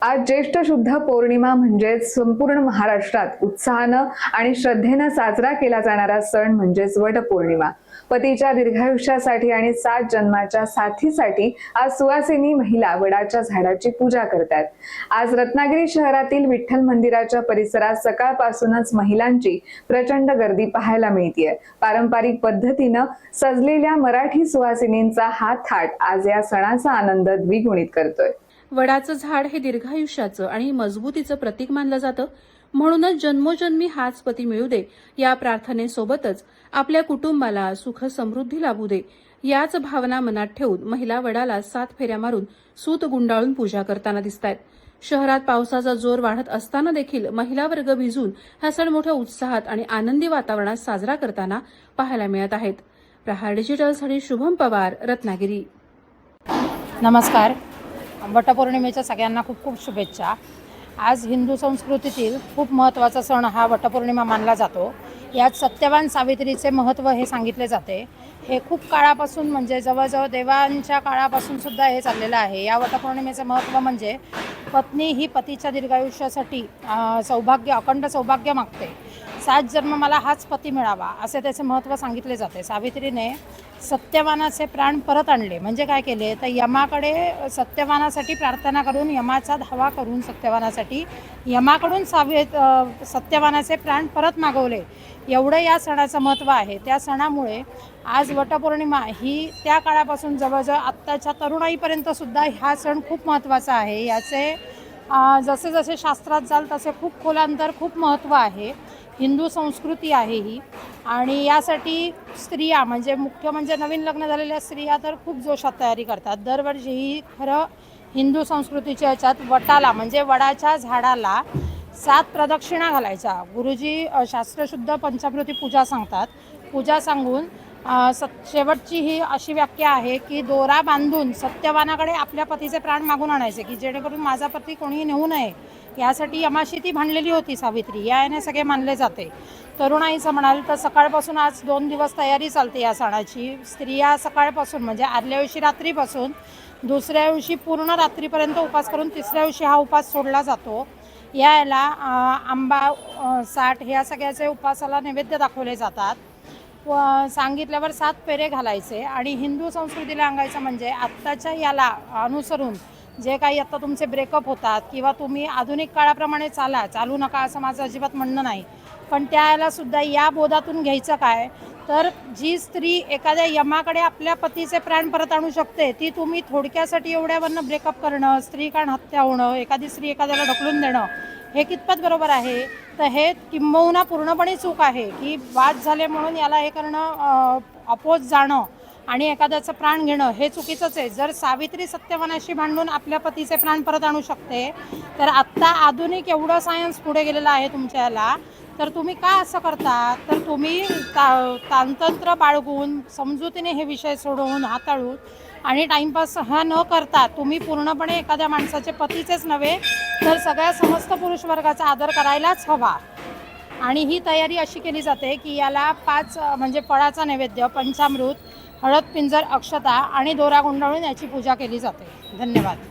आज ज्येष्ठ शुद्ध पौर्णिमा म्हणजेच संपूर्ण महाराष्ट्रात उत्साहानं आणि श्रद्धेनं साजरा केला जाणारा सण म्हणजेच वटपौर्णिमा। पतीच्या दीर्घायुष्यासाठी आणि 7 जन्माच्या साथीसाठी आज सुवासिनी महिला वडाच्या झाडाची पूजा करतात। आज रत्नागिरी शहरातील विठ्ठल मंदिराच्या परिसरात सकाळपासूनच महिलांची प्रचंड गर्दी पाहायला मिळतेय। पारंपरिक पद्धतीनं सजलेल्या मराठी सुवासिनींचा हा थाट आज या सणाचा आनंद द्विगुणित करतोय। वडाचं झाड हे दीर्घायुष्याचं आणि मजबूतीचं प्रतीक मानलं जातं। म्हणूनच जन्मोजन्मी हाच पती मिळू दे या प्रार्थनेसोबतच आपल्या कुटुंबाला सुख समृद्धी लाभू दे याच भावना मनात ठेवून महिला वडाला 7 फेऱ्या मारून सूत गुंडाळून पूजा करताना दिसतायत। शहरात पावसाचा जोर वाढत असताना देखील महिला वर्ग भिजून हा सण मोठ्या उत्साहात आणि आनंदी वातावरणात साजरा करताना पाहायला मिळत आहेत। प्रहार डिजिटलसाठी शुभम पवार, रत्नागिरी। नमस्कार। वटपौर्णिमेच्या सगळ्यांना खूप खूप शुभेच्छा। आज हिंदू संस्कृतीतील खूप महत्त्वाचा सण हा वटपौर्णिमा मानला जातो। यात सत्यवान सावित्रीचे महत्त्व हे सांगितले जाते। हे खूप काळापासून म्हणजे जवळजवळ देवांच्या काळापासून सुद्धा हे चाललेलं आहे। या वटपौर्णिमेचं महत्त्व म्हणजे पत्नी ही पतीच्या दीर्घायुष्यासाठी सौभाग्य अखंड सौभाग्य मागते। 7 जन्म मला हाच पती मिळावा असे त्याचे महत्त्व सांगितले जाते। सावित्रीने सत्यवानाचे प्राण परत आणले म्हणजे काय केले तर यमाकडे सत्यवानासाठी प्रार्थना करून यमाचा धावा करून सत्यवानासाठी यमाकडून सत्यवानाचे प्राण परत मागवले। एवढं या सणाचं महत्त्व आहे। त्या सणामुळे आज वटपौर्णिमा ही त्या काळापासून जवळजवळ आत्ताच्या तरुणाईपर्यंत सुद्धा हा सण खूप महत्त्वाचा आहे। याचे जसे जसे शास्त्रात जाल तसे खूप खोलांतर खूप महत्त्व आहे। हिंदू संस्कृती आहे ही आणि यासाठी स्त्रिया म्हणजे मुख्य म्हणजे नवीन लग्न झालेल्या स्त्रिया तर खूप जोशात तयारी करतात। दरवर्षी ही खरं हिंदू संस्कृतीच्या याच्यात वटाला म्हणजे वडाच्या झाडाला 7 प्रदक्षिणा घालायच्या। गुरुजी शास्त्रशुद्ध पंचामृती पूजा सांगतात। पूजा सांगून शेवटची ही अशी व्याख्या आहे की दोरा बांधून सत्यवानाकडे आपल्या पतीचे प्राण मागून आणायचे की जेणेकरून माझा पती कोणीही नेऊ नये। यासाठी यमाशी ती भांडलेली होती सावित्री, याने सगळे मानले जाते। तरुणाईचं म्हणाल तर सकाळपासून आज 2 दिवस तयारी चालते या सणाची। स्त्रिया सकाळपासून म्हणजे आदल्या दिवशी रात्रीपासून दुसऱ्या दिवशी पूर्ण रात्रीपर्यंत उपास करून तिसऱ्या दिवशी हा उपास सोडला जातो। याला आंबा 60 ह्या सगळ्याचे उपासाला नैवेद्य दाखवले जातात। सांगितल्यावर 7 फेरे घालायचे आणि हिंदू संस्कृतीला सांगायचं म्हणजे आत्ताच्या याला अनुसरून जे काही आता तुमचे ब्रेकअप होतात किंवा तुम्ही आधुनिक काळाप्रमाणे चालू नका असं माझं अजिबात म्हणणं नाही, पण त्याला सुद्धा या बोधातून घ्यायचं काय तर जी स्त्री एखाद्या यमाकडे आपल्या पतीचे प्राण परत आणू शकते ती तुम्ही थोडक्यासाठी एवढ्यावरनं ब्रेकअप करणं, स्त्रीकाण हत्या होणं, एखादी स्त्री एखाद्याला ढकलून देणं हे कितपत बरोबर आहे। तर हे किंबहुना पूर्णपणे चूक आहे की वाद झाले म्हणून याला हे करणं अपोज जाणं आणि एखाद्याचं प्राण घेणं हे चुकीचंच आहे। जर सावित्री सत्यवानाशी भांडून आपल्या पतीचे प्राण परत आणू शकते तर आत्ता आधुनिक एवढं सायन्स पुढे गेलेलं आहे तुमच्या याला, तर तुम्ही का असं करता तर तुम्ही तांतंत्र बाळगून समजुतीने हे विषय सोडवून हाताळून आणि टाईमपास हा न करता तुम्ही पूर्णपणे एखाद्या माणसाचे पतीचेच नव्हे तर सगळ्या समस्त पुरुष वर्गाचा आदर करायलाच हवा। आणि ही तयारी अशी केली जाते की याला 5 म्हणजे फळाचा नैवेद्य, पंचामृत, हळद, पिंजर, अक्षता आणि दोरा गुंडाळून याची पूजा केली जाते। धन्यवाद।